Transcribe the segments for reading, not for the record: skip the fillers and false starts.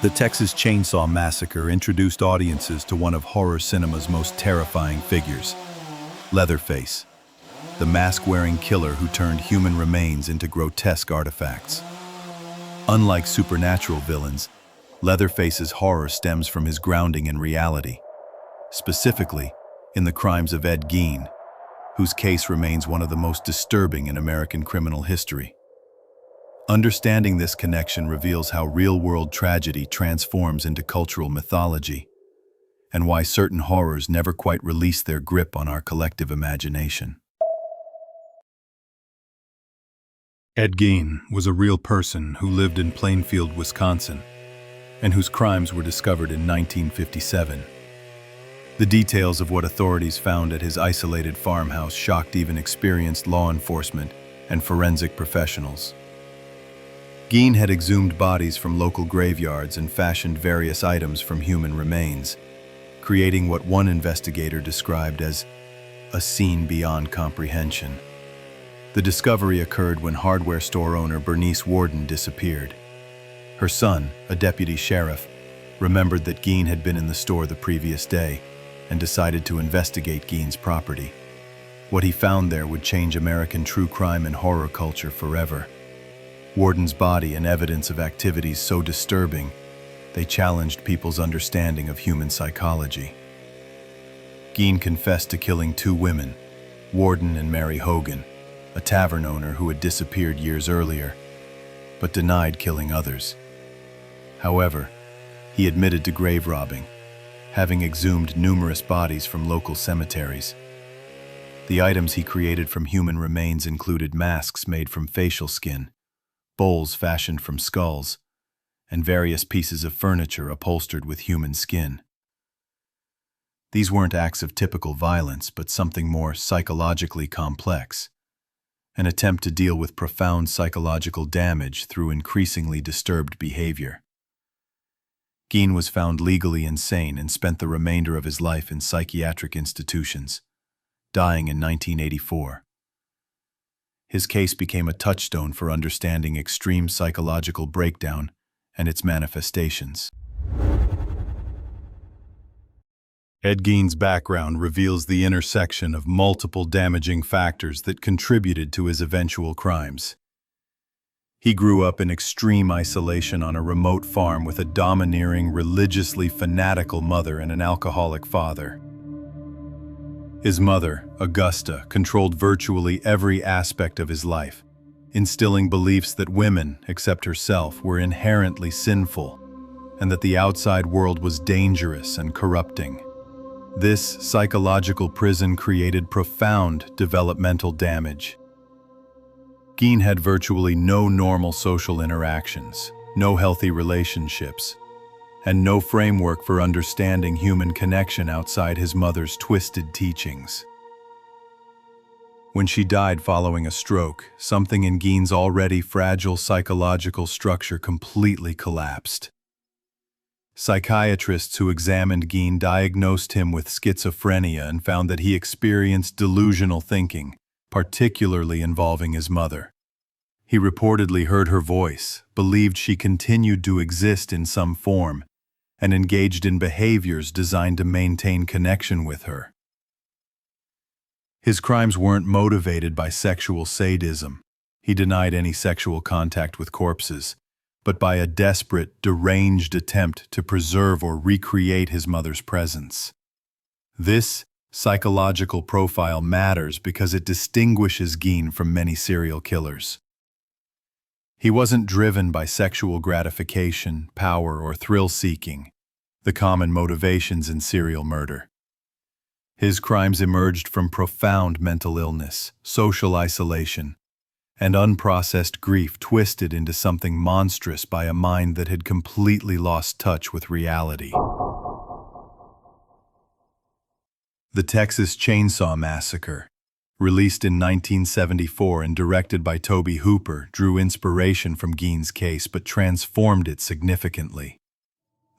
The Texas Chain Saw Massacre introduced audiences to one of horror cinema's most terrifying figures, Leatherface, the mask-wearing killer who turned human remains into grotesque artifacts. Unlike supernatural villains, Leatherface's horror stems from his grounding in reality, specifically in the crimes of Ed Gein, whose case remains one of the most disturbing in American criminal history. Understanding this connection reveals how real-world tragedy transforms into cultural mythology, and why certain horrors never quite release their grip on our collective imagination. Ed Gein was a real person who lived in Plainfield, Wisconsin, and whose crimes were discovered in 1957. The details of what authorities found at his isolated farmhouse shocked even experienced law enforcement and forensic professionals. Gein had exhumed bodies from local graveyards and fashioned various items from human remains, creating what one investigator described as a scene beyond comprehension. The discovery occurred when hardware store owner Bernice Warden disappeared. Her son, a deputy sheriff, remembered that Gein had been in the store the previous day and decided to investigate Gein's property. What he found there would change American true crime and horror culture forever. Warden's body and evidence of activities so disturbing, they challenged people's understanding of human psychology. Gein confessed to killing two women, Warden and Mary Hogan, a tavern owner who had disappeared years earlier, but denied killing others. However, he admitted to grave robbing, having exhumed numerous bodies from local cemeteries. The items he created from human remains included masks made from facial skin, bowls fashioned from skulls, and various pieces of furniture upholstered with human skin. These weren't acts of typical violence, but something more psychologically complex, an attempt to deal with profound psychological damage through increasingly disturbed behavior. Gein was found legally insane and spent the remainder of his life in psychiatric institutions, dying in 1984. His case became a touchstone for understanding extreme psychological breakdown and its manifestations. Ed Gein's background reveals the intersection of multiple damaging factors that contributed to his eventual crimes. He grew up in extreme isolation on a remote farm with a domineering, religiously fanatical mother and an alcoholic father. His mother, Augusta, controlled virtually every aspect of his life, instilling beliefs that women, except herself, were inherently sinful, and that the outside world was dangerous and corrupting. This psychological prison created profound developmental damage. Gein had virtually no normal social interactions, no healthy relationships, and no framework for understanding human connection outside his mother's twisted teachings. When she died following a stroke, something in Gein's already fragile psychological structure completely collapsed. Psychiatrists who examined Gein diagnosed him with schizophrenia and found that he experienced delusional thinking, particularly involving his mother. He reportedly heard her voice, believed she continued to exist in some form, and engaged in behaviors designed to maintain connection with her. His crimes weren't motivated by sexual sadism. He denied any sexual contact with corpses, but by a desperate, deranged attempt to preserve or recreate his mother's presence. This psychological profile matters because it distinguishes Gein from many serial killers. He wasn't driven by sexual gratification, power, or thrill-seeking, the common motivations in serial murder. His crimes emerged from profound mental illness, social isolation, and unprocessed grief twisted into something monstrous by a mind that had completely lost touch with reality. The Texas Chain Saw Massacre, Released in 1974 and directed by Tobe Hooper, drew inspiration from Gein's case but transformed it significantly.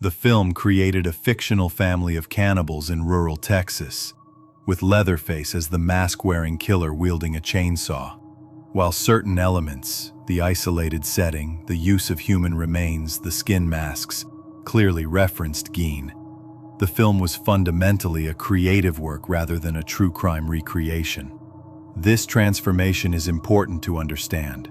The film created a fictional family of cannibals in rural Texas, with Leatherface as the mask-wearing killer wielding a chainsaw. While certain elements, the isolated setting, the use of human remains, the skin masks, clearly referenced Gein, the film was fundamentally a creative work rather than a true crime recreation. This transformation is important to understand.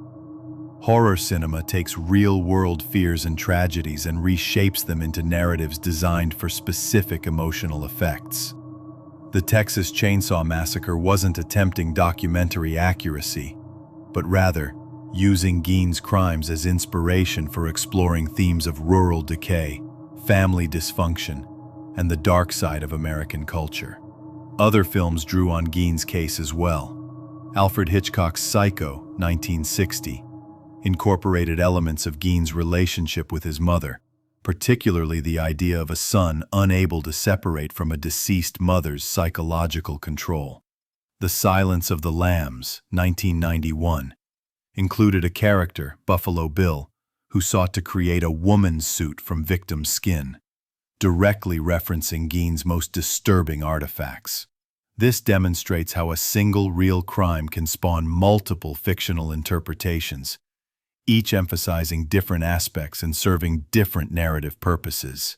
Horror cinema takes real-world fears and tragedies and reshapes them into narratives designed for specific emotional effects. The Texas Chain Saw Massacre wasn't attempting documentary accuracy, but rather using Gein's crimes as inspiration for exploring themes of rural decay, family dysfunction, and the dark side of American culture. Other films drew on Gein's case as well. Alfred Hitchcock's Psycho, 1960, incorporated elements of Gein's relationship with his mother, particularly the idea of a son unable to separate from a deceased mother's psychological control. The Silence of the Lambs, 1991, included a character, Buffalo Bill, who sought to create a woman's suit from victim skin, directly referencing Gein's most disturbing artifacts. This demonstrates how a single real crime can spawn multiple fictional interpretations, each emphasizing different aspects and serving different narrative purposes.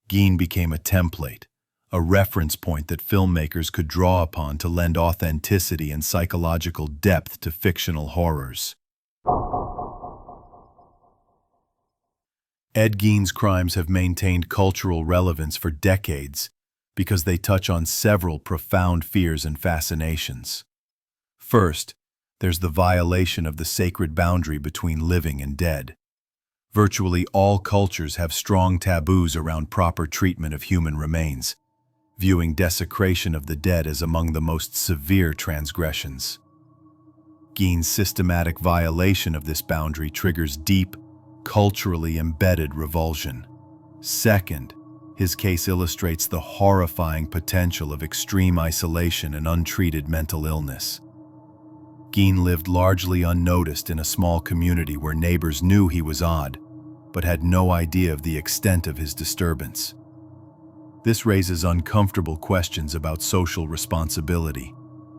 Gein became a template, a reference point that filmmakers could draw upon to lend authenticity and psychological depth to fictional horrors. Ed Gein's crimes have maintained cultural relevance for decades because they touch on several profound fears and fascinations. First, there's the violation of the sacred boundary between living and dead. Virtually all cultures have strong taboos around proper treatment of human remains, viewing desecration of the dead as among the most severe transgressions. Gein's systematic violation of this boundary triggers deep, culturally embedded revulsion. Second, his case illustrates the horrifying potential of extreme isolation and untreated mental illness. Gein lived largely unnoticed in a small community where neighbors knew he was odd, but had no idea of the extent of his disturbance. This raises uncomfortable questions about social responsibility,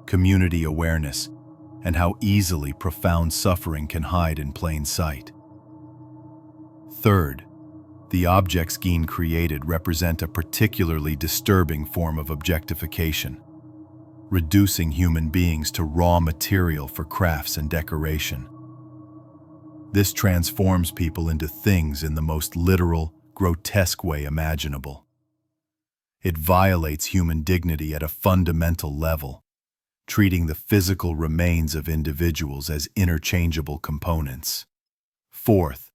community awareness, and how easily profound suffering can hide in plain sight. Third, the objects Gein created represent a particularly disturbing form of objectification, reducing human beings to raw material for crafts and decoration. This transforms people into things in the most literal, grotesque way imaginable. It violates human dignity at a fundamental level, treating the physical remains of individuals as interchangeable components. Fourth,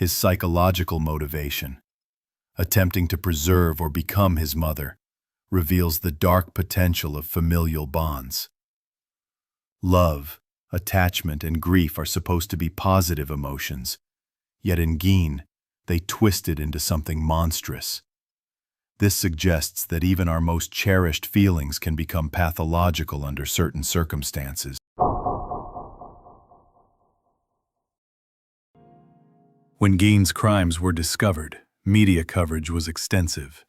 his psychological motivation, attempting to preserve or become his mother, reveals the dark potential of familial bonds. Love, attachment, and grief are supposed to be positive emotions, yet in Gein, they twist it into something monstrous. This suggests that even our most cherished feelings can become pathological under certain circumstances. When Gein's crimes were discovered, media coverage was extensive,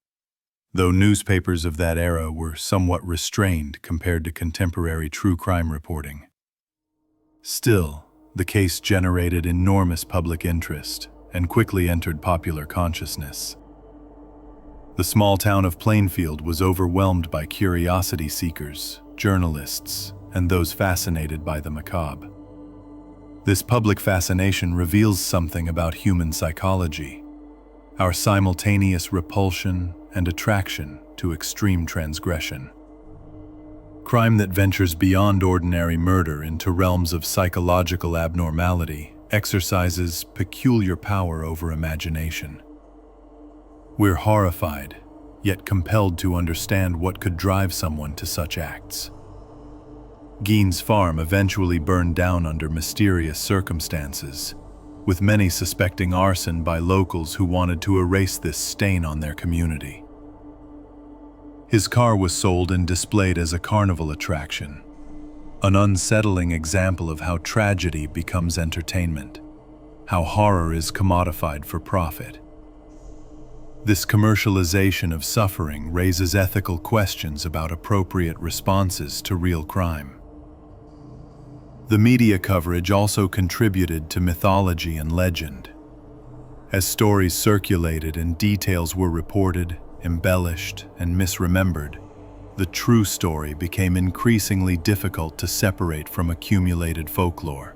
though newspapers of that era were somewhat restrained compared to contemporary true crime reporting. Still, the case generated enormous public interest and quickly entered popular consciousness. The small town of Plainfield was overwhelmed by curiosity seekers, journalists, and those fascinated by the macabre. This public fascination reveals something about human psychology, our simultaneous repulsion and attraction to extreme transgression. Crime that ventures beyond ordinary murder into realms of psychological abnormality exercises peculiar power over imagination. We're horrified, yet compelled to understand what could drive someone to such acts. Gein's farm eventually burned down under mysterious circumstances, with many suspecting arson by locals who wanted to erase this stain on their community. His car was sold and displayed as a carnival attraction, an unsettling example of how tragedy becomes entertainment, how horror is commodified for profit. This commercialization of suffering raises ethical questions about appropriate responses to real crime. The media coverage also contributed to mythology and legend. As stories circulated and details were reported, embellished, and misremembered, the true story became increasingly difficult to separate from accumulated folklore.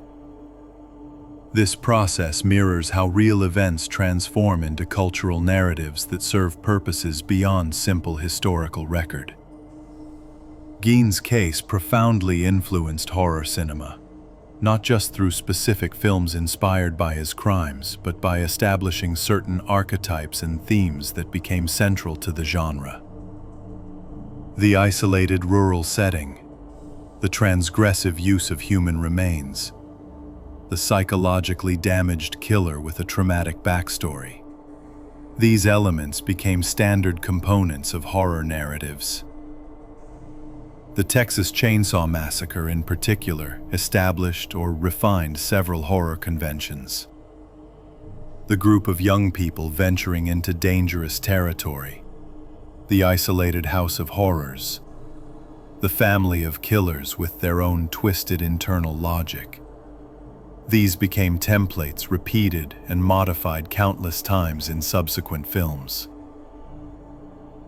This process mirrors how real events transform into cultural narratives that serve purposes beyond simple historical record. Gein's case profoundly influenced horror cinema, not just through specific films inspired by his crimes, but by establishing certain archetypes and themes that became central to the genre. The isolated rural setting, the transgressive use of human remains, the psychologically damaged killer with a traumatic backstory. These elements became standard components of horror narratives. The Texas Chain Saw Massacre, in particular, established or refined several horror conventions. The group of young people venturing into dangerous territory, the isolated house of horrors, the family of killers with their own twisted internal logic. These became templates repeated and modified countless times in subsequent films.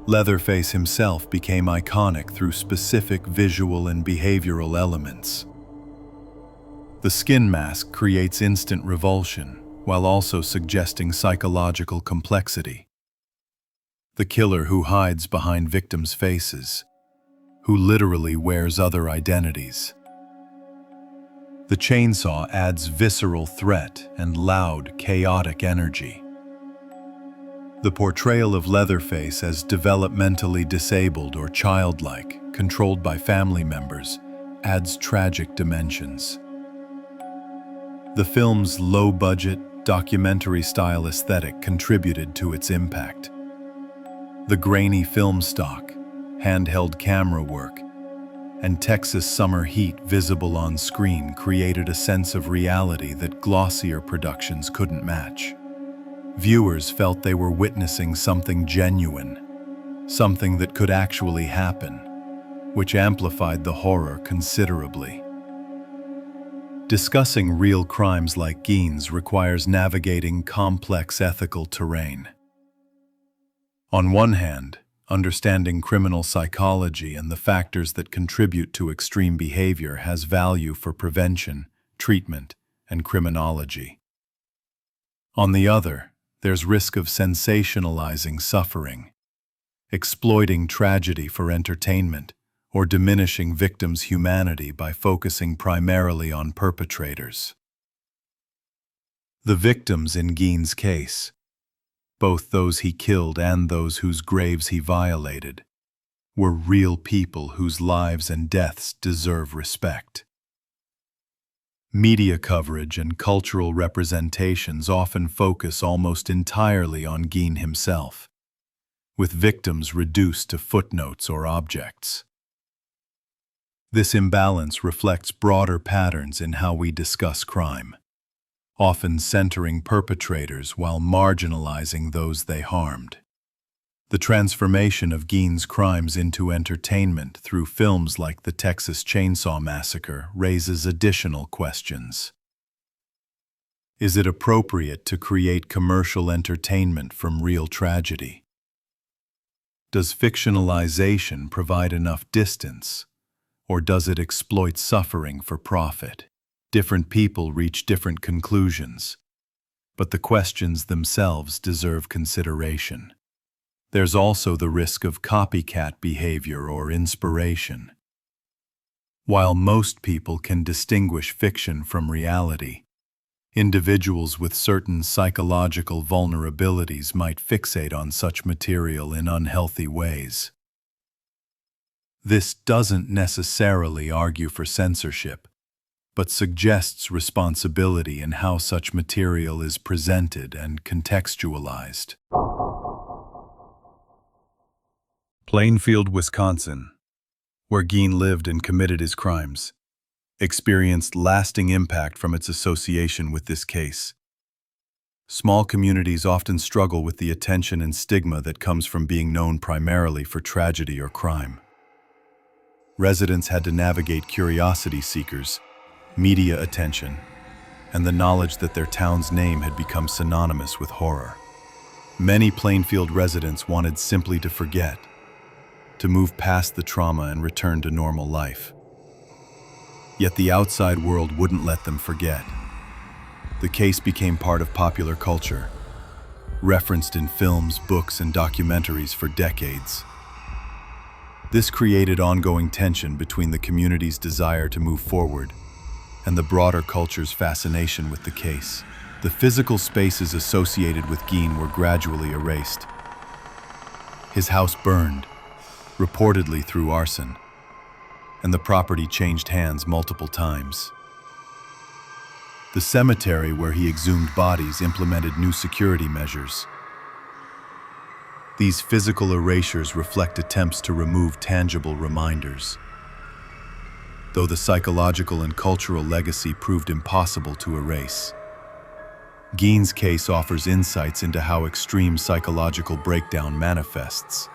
Leatherface himself became iconic through specific visual and behavioral elements. The skin mask creates instant revulsion while also suggesting psychological complexity. The killer who hides behind victims' faces, who literally wears other identities. The chainsaw adds visceral threat and loud, chaotic energy. The portrayal of Leatherface as developmentally disabled or childlike, controlled by family members, adds tragic dimensions. The film's low-budget, documentary-style aesthetic contributed to its impact. The grainy film stock, handheld camera work, and Texas summer heat visible on screen created a sense of reality that glossier productions couldn't match. Viewers felt they were witnessing something genuine, something that could actually happen, which amplified the horror considerably. Discussing real crimes like Gein's requires navigating complex ethical terrain. On one hand, understanding criminal psychology and the factors that contribute to extreme behavior has value for prevention, treatment, and criminology. On the other, there's risk of sensationalizing suffering, exploiting tragedy for entertainment, or diminishing victims' humanity by focusing primarily on perpetrators. The victims in Gein's case, both those he killed and those whose graves he violated, were real people whose lives and deaths deserve respect. Media coverage and cultural representations often focus almost entirely on Gein himself, with victims reduced to footnotes or objects. This imbalance reflects broader patterns in how we discuss crime, often centering perpetrators while marginalizing those they harmed. The transformation of Gein's crimes into entertainment through films like the Texas Chain Saw Massacre raises additional questions. Is it appropriate to create commercial entertainment from real tragedy? Does fictionalization provide enough distance, or does it exploit suffering for profit? Different people reach different conclusions, but the questions themselves deserve consideration. There's also the risk of copycat behavior or inspiration. While most people can distinguish fiction from reality, individuals with certain psychological vulnerabilities might fixate on such material in unhealthy ways. This doesn't necessarily argue for censorship, but suggests responsibility in how such material is presented and contextualized. Plainfield, Wisconsin, where Gein lived and committed his crimes, experienced lasting impact from its association with this case. Small communities often struggle with the attention and stigma that comes from being known primarily for tragedy or crime. Residents had to navigate curiosity seekers, media attention, and the knowledge that their town's name had become synonymous with horror. Many Plainfield residents wanted simply to forget, to move past the trauma and return to normal life. Yet the outside world wouldn't let them forget. The case became part of popular culture, referenced in films, books, and documentaries for decades. This created ongoing tension between the community's desire to move forward and the broader culture's fascination with the case. The physical spaces associated with Gein were gradually erased. His house burned, reportedly through arson, and the property changed hands multiple times. The cemetery where he exhumed bodies implemented new security measures. These physical erasures reflect attempts to remove tangible reminders, though the psychological and cultural legacy proved impossible to erase. Gein's case offers insights into how extreme psychological breakdown manifests,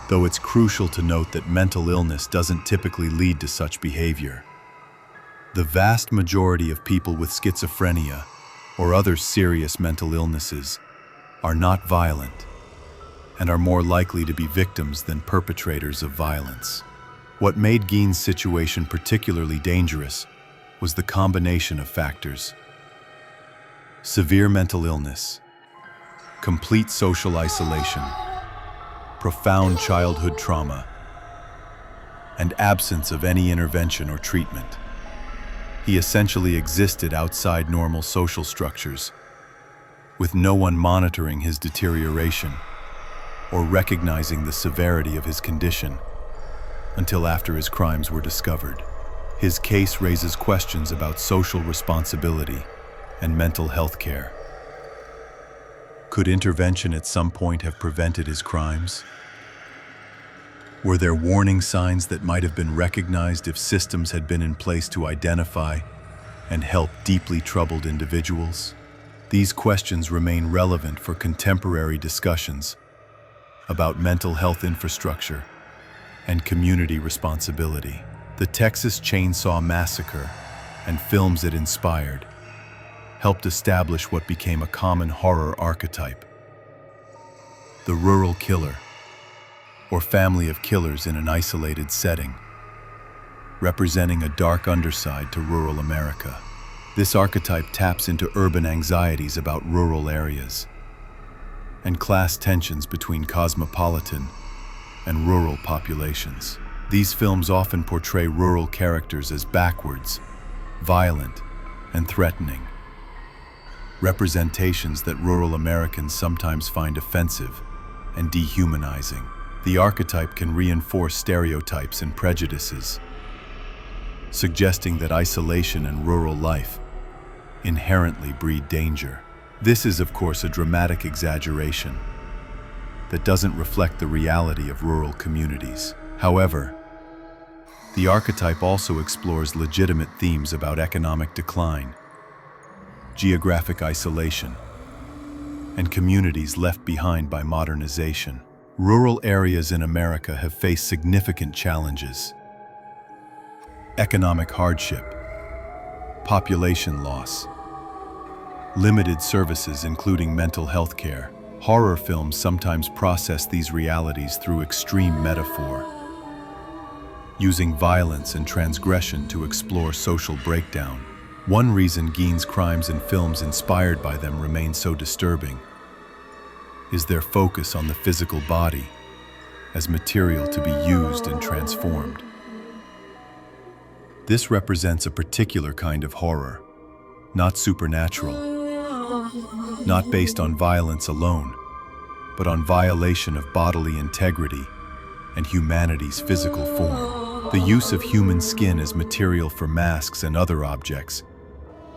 though it's crucial to note that mental illness doesn't typically lead to such behavior. The vast majority of people with schizophrenia or other serious mental illnesses are not violent and are more likely to be victims than perpetrators of violence. What made Gein's situation particularly dangerous was the combination of factors: severe mental illness, complete social isolation, profound childhood trauma, and absence of any intervention or treatment. He essentially existed outside normal social structures, with no one monitoring his deterioration or recognizing the severity of his condition until after his crimes were discovered. His case raises questions about social responsibility and mental health care. Could intervention at some point have prevented his crimes? Were there warning signs that might have been recognized if systems had been in place to identify and help deeply troubled individuals? These questions remain relevant for contemporary discussions about mental health infrastructure and community responsibility. The Texas Chain Saw Massacre and films it inspired helped establish what became a common horror archetype: the rural killer, or family of killers in an isolated setting, representing a dark underside to rural America. This archetype taps into urban anxieties about rural areas and class tensions between cosmopolitan and rural populations. These films often portray rural characters as backwards, violent, and threatening, representations that rural Americans sometimes find offensive and dehumanizing. The archetype can reinforce stereotypes and prejudices, suggesting that isolation and rural life inherently breed danger. This is, of course, a dramatic exaggeration that doesn't reflect the reality of rural communities. However, the archetype also explores legitimate themes about economic decline, geographic isolation, and communities left behind by modernization. Rural areas in America have faced significant challenges: economic hardship, population loss, limited services including mental health care. Horror films sometimes process these realities through extreme metaphor, using violence and transgression to explore social breakdown. One reason Gein's crimes and films inspired by them remain so disturbing is their focus on the physical body as material to be used and transformed. This represents a particular kind of horror, not supernatural, not based on violence alone, but on violation of bodily integrity and humanity's physical form. The use of human skin as material for masks and other objects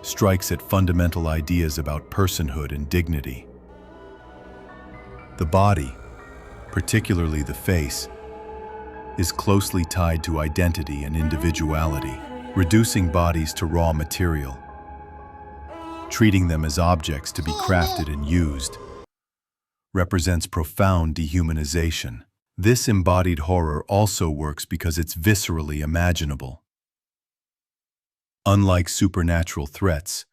strikes at fundamental ideas about personhood and dignity. The body, particularly the face, is closely tied to identity and individuality. reducing bodies to raw material, treating them as objects to be crafted and used, represents profound dehumanization. This embodied horror also works because it's viscerally imaginable. Unlike supernatural threats,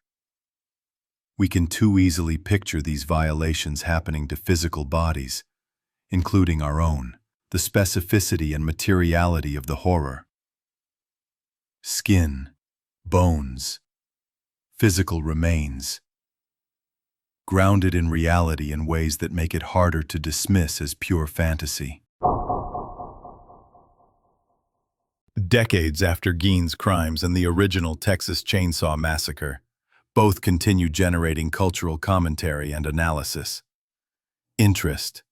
we can too easily picture these violations happening to physical bodies, including our own. The specificity and materiality of the horror. Skin, bones, physical remains, grounded in reality in ways that make it harder to dismiss as pure fantasy. Decades after Gein's crimes and the original Texas Chain Saw Massacre, both continue generating cultural commentary and analysis. Interest.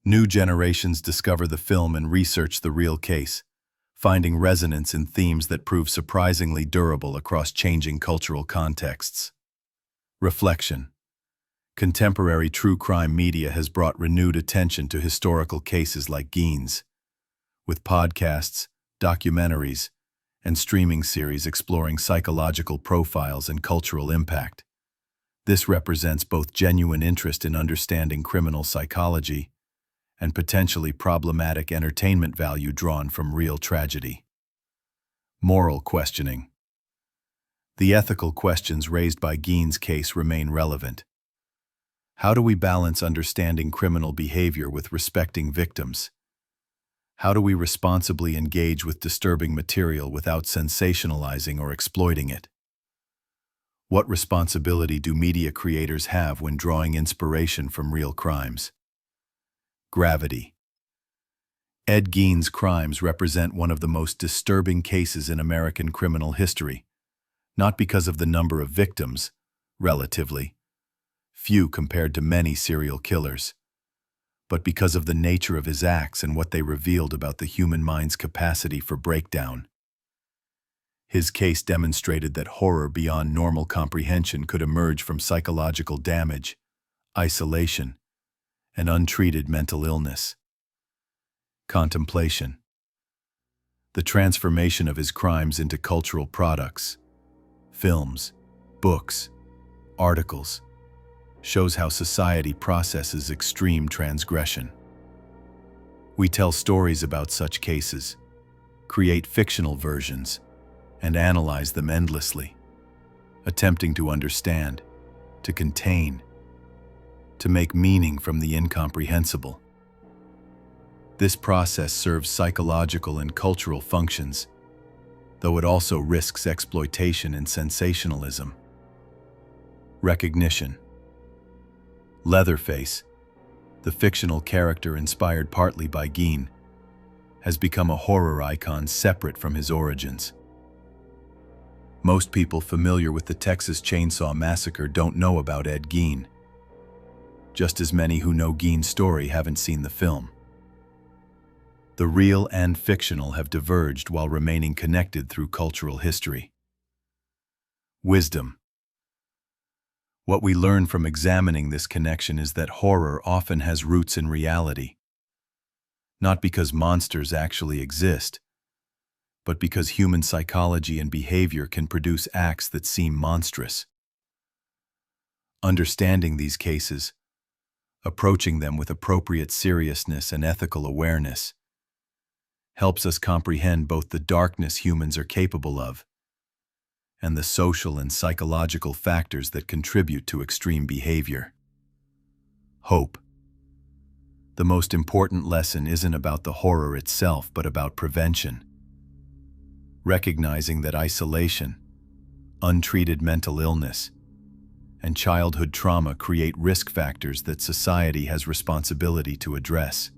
New generations discover the film and research the real case, finding resonance in themes that prove surprisingly durable across changing cultural contexts. Reflection. Contemporary true crime media has brought renewed attention to historical cases like Gein's, with podcasts, documentaries, and streaming series exploring psychological profiles and cultural impact. This represents both genuine interest in understanding criminal psychology and potentially problematic entertainment value drawn from real tragedy. Moral questioning. The ethical questions raised by Gein's case remain relevant. How do we balance understanding criminal behavior with respecting victims? How do we responsibly engage with disturbing material without sensationalizing or exploiting it? What responsibility do media creators have when drawing inspiration from real crimes? Gravity. Ed Gein's crimes represent one of the most disturbing cases in American criminal history, not because of the number of victims, relatively few compared to many serial killers, but because of the nature of his acts and what they revealed about the human mind's capacity for breakdown. His case demonstrated that horror beyond normal comprehension could emerge from psychological damage, isolation, and untreated mental illness. Contemplation. The transformation of his crimes into cultural products, films, books, articles, shows how society processes extreme transgression. We tell stories about such cases, create fictional versions, and analyze them endlessly, attempting to understand, to contain, to make meaning from the incomprehensible. This process serves psychological and cultural functions, though it also risks exploitation and sensationalism. Recognition. Leatherface, the fictional character inspired partly by Gein, has become a horror icon separate from his origins. Most people familiar with the Texas Chain Saw Massacre don't know about Ed Gein. Just as many who know Gein's story haven't seen the film. The real and fictional have diverged while remaining connected through cultural history. Wisdom. What we learn from examining this connection is that horror often has roots in reality. Not because monsters actually exist, but because human psychology and behavior can produce acts that seem monstrous. Understanding these cases, approaching them with appropriate seriousness and ethical awareness, helps us comprehend both the darkness humans are capable of and the social and psychological factors that contribute to extreme behavior. Hope. The most important lesson isn't about the horror itself, but about prevention. Recognizing that isolation, untreated mental illness, and childhood trauma create risk factors that society has responsibility to address.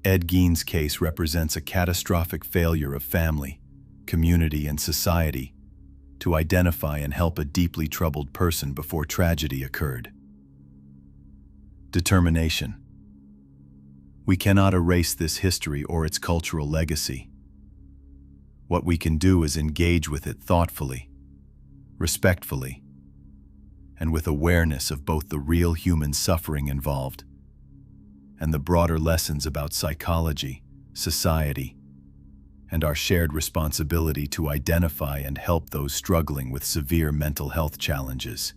Ed Gein's case represents a catastrophic failure of family, community, and society to identify and help a deeply troubled person before tragedy occurred. Determination. We cannot erase this history or its cultural legacy. What we can do is engage with it thoughtfully, respectfully, and with awareness of both the real human suffering involved and the broader lessons about psychology, society, and our shared responsibility to identify and help those struggling with severe mental health challenges.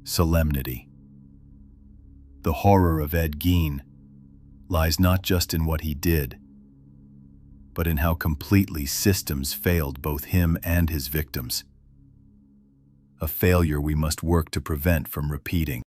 Solemnity. The horror of Ed Gein lies not just in what he did, but in how completely systems failed both him and his victims. A failure we must work to prevent from repeating.